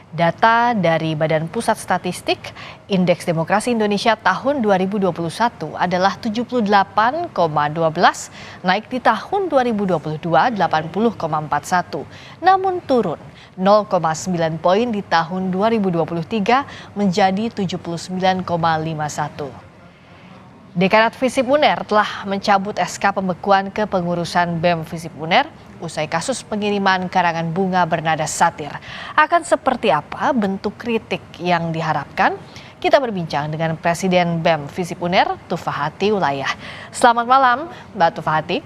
Data dari Badan Pusat Statistik, Indeks Demokrasi Indonesia tahun 2021 adalah 78,12, naik di tahun 2022 80,41, namun turun 0,9 poin di tahun 2023 menjadi 79,51. Dekanat Visip UNER telah mencabut SK pembekuan kepengurusan BEM Visip UNER usai kasus pengiriman karangan bunga bernada satir. Akan seperti apa bentuk kritik yang diharapkan? Kita berbincang dengan Presiden BEM Visip UNER, Tufahati Ulayah. Selamat malam, Mbak Tufahati.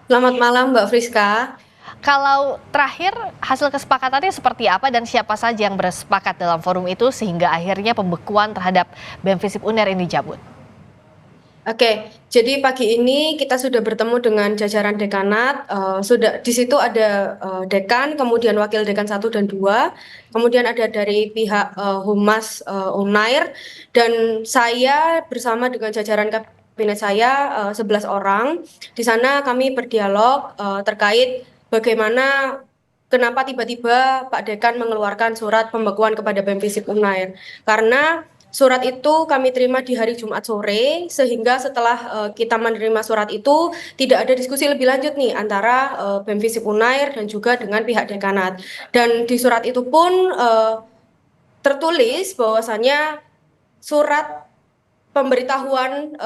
Selamat malam, Mbak Friska. Kalau terakhir hasil kesepakatannya seperti apa dan siapa saja yang bersepakat dalam forum itu sehingga akhirnya pembekuan terhadap BEM Visip UNER ini dicabut? Oke, jadi pagi ini kita sudah bertemu dengan jajaran dekanat. Sudah di situ ada dekan, kemudian wakil dekan 1 dan 2, kemudian ada dari pihak Humas Unair, dan saya bersama dengan jajaran kabinet saya 11 orang. Di sana kami berdialog terkait bagaimana kenapa tiba-tiba Pak Dekan mengeluarkan surat pembekuan kepada BEM Visip Unair. Karena surat itu kami terima di hari Jumat sore, sehingga setelah kita menerima surat itu tidak ada diskusi lebih lanjut nih antara BEM Visip Unair dan juga dengan pihak dekanat. Dan di surat itu pun tertulis bahwasannya surat pemberitahuan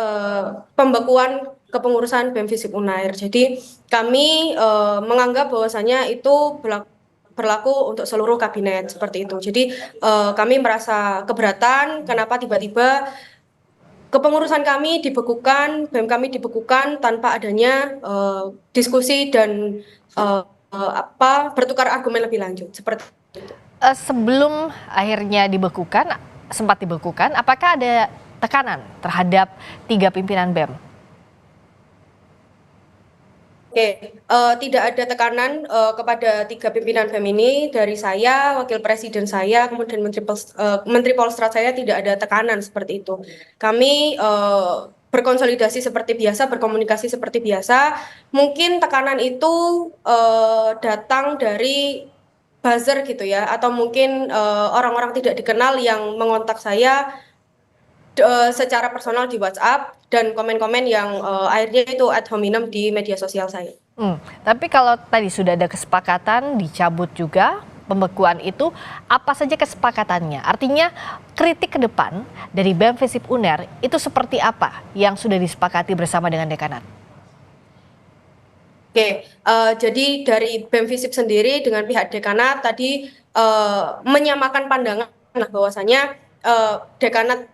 pembekuan kepengurusan BEM Visip Unair. Jadi kami menganggap bahwasannya itu berlaku untuk seluruh kabinet seperti itu. Jadi kami merasa keberatan kenapa tiba-tiba kepengurusan kami dibekukan, BEM kami dibekukan tanpa adanya diskusi dan bertukar argumen lebih lanjut seperti itu. Sebelum akhirnya sempat dibekukan, apakah ada tekanan terhadap 3 pimpinan BEM? Oke, tidak ada tekanan kepada 3 pimpinan BEM ini dari saya, wakil presiden saya, kemudian Menteri Polstrat saya, tidak ada tekanan seperti itu. Kami berkonsolidasi seperti biasa, berkomunikasi seperti biasa. Mungkin tekanan itu datang dari buzzer gitu ya, atau mungkin orang-orang tidak dikenal yang mengontak saya secara personal di WhatsApp dan komen-komen yang akhirnya itu ad hominem di media sosial saya. Tapi kalau tadi sudah ada kesepakatan dicabut juga pembekuan itu, apa saja kesepakatannya? Artinya kritik ke depan dari BEM Visip UNER itu seperti apa yang sudah disepakati bersama dengan dekanat? Oke, jadi dari BEM Visip sendiri dengan pihak dekanat tadi menyamakan pandangan bahwasanya dekanat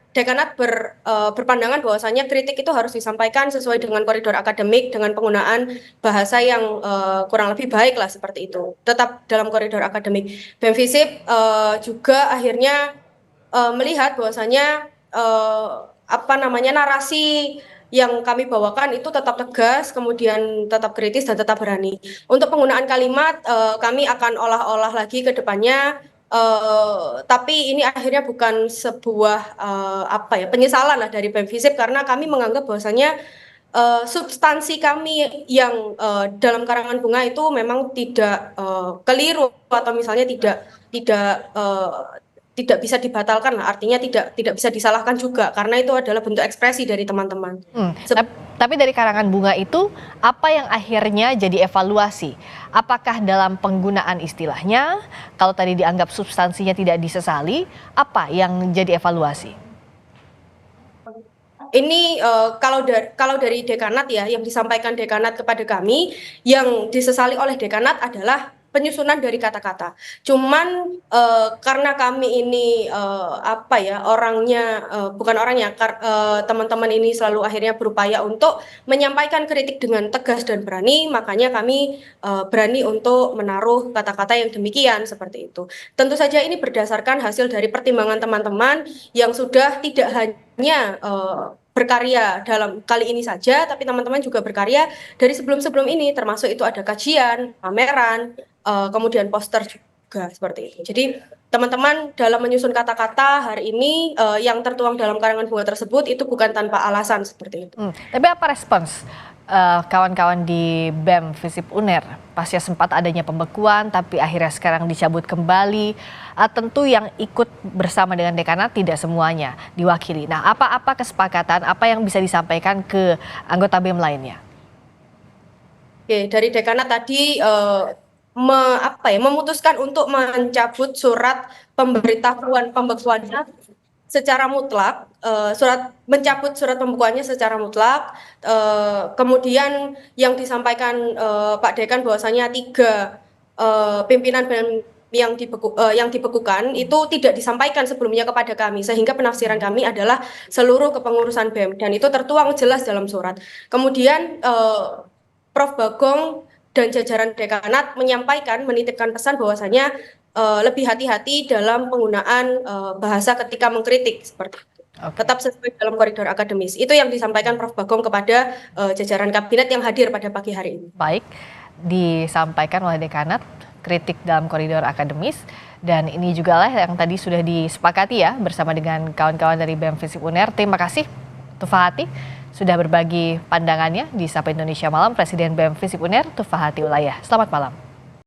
berpandangan bahwasanya kritik itu harus disampaikan sesuai dengan koridor akademik dengan penggunaan bahasa yang kurang lebih baik lah seperti itu. Tetap dalam koridor akademik. BEM Visip juga akhirnya melihat bahwasanya narasi yang kami bawakan itu tetap tegas, kemudian tetap kritis dan tetap berani. Untuk penggunaan kalimat kami akan olah-olah lagi ke depannya. Tapi ini akhirnya bukan sebuah penyesalan lah dari BEM Visip, karena kami menganggap bahwasanya substansi kami yang dalam karangan bunga itu memang tidak keliru, atau misalnya tidak bisa dibatalkan lah, artinya tidak bisa disalahkan juga karena itu adalah bentuk ekspresi dari teman-teman. Tapi dari karangan bunga itu apa yang akhirnya jadi evaluasi? Apakah dalam penggunaan istilahnya, kalau tadi dianggap substansinya tidak disesali, apa yang jadi evaluasi? Ini kalau dari dekanat ya, yang disampaikan dekanat kepada kami, yang disesali oleh dekanat adalah penyusunan dari kata-kata. Cuman karena kami ini teman-teman ini selalu akhirnya berupaya untuk menyampaikan kritik dengan tegas dan berani, makanya kami berani untuk menaruh kata-kata yang demikian seperti itu. Tentu saja ini berdasarkan hasil dari pertimbangan teman-teman yang sudah tidak hanya berkarya dalam kali ini saja, tapi teman-teman juga berkarya dari sebelum-sebelum ini, termasuk itu ada kajian, pameran, kemudian poster juga seperti itu. Jadi teman-teman dalam menyusun kata-kata hari ini yang tertuang dalam karangan bunga tersebut itu bukan tanpa alasan seperti itu. Tapi apa respons kawan-kawan di BEM Visip UNER pasca sempat adanya pembekuan tapi akhirnya sekarang dicabut kembali. Tentu yang ikut bersama dengan dekanat tidak semuanya diwakili. Nah, apa kesepakatan, apa yang bisa disampaikan ke anggota BEM lainnya? Oke, dari dekanat tadi memutuskan untuk mencabut surat pemberitahuan pembekuannya secara mutlak, mencabut surat pembekuannya secara mutlak. Kemudian yang disampaikan Pak Dekan bahwasanya 3 pimpinan BEM yang dibekukan itu tidak disampaikan sebelumnya kepada kami, sehingga penafsiran kami adalah seluruh kepengurusan BEM dan itu tertuang jelas dalam surat. Kemudian Prof. Bagong dan jajaran dekanat menitipkan pesan bahwasanya lebih hati-hati dalam penggunaan bahasa ketika mengkritik seperti itu. Tetap sesuai dalam koridor akademis. Itu yang disampaikan Prof. Bagong kepada jajaran kabinet yang hadir pada pagi hari ini. Baik, disampaikan oleh dekanat kritik dalam koridor akademis dan ini juga lah yang tadi sudah disepakati ya bersama dengan kawan-kawan dari BEM Visip UNER. Terima kasih Tufahati sudah berbagi pandangannya di Sapa Indonesia Malam. Presiden BEM Visip UNER Tufahati Ulayah. Selamat malam.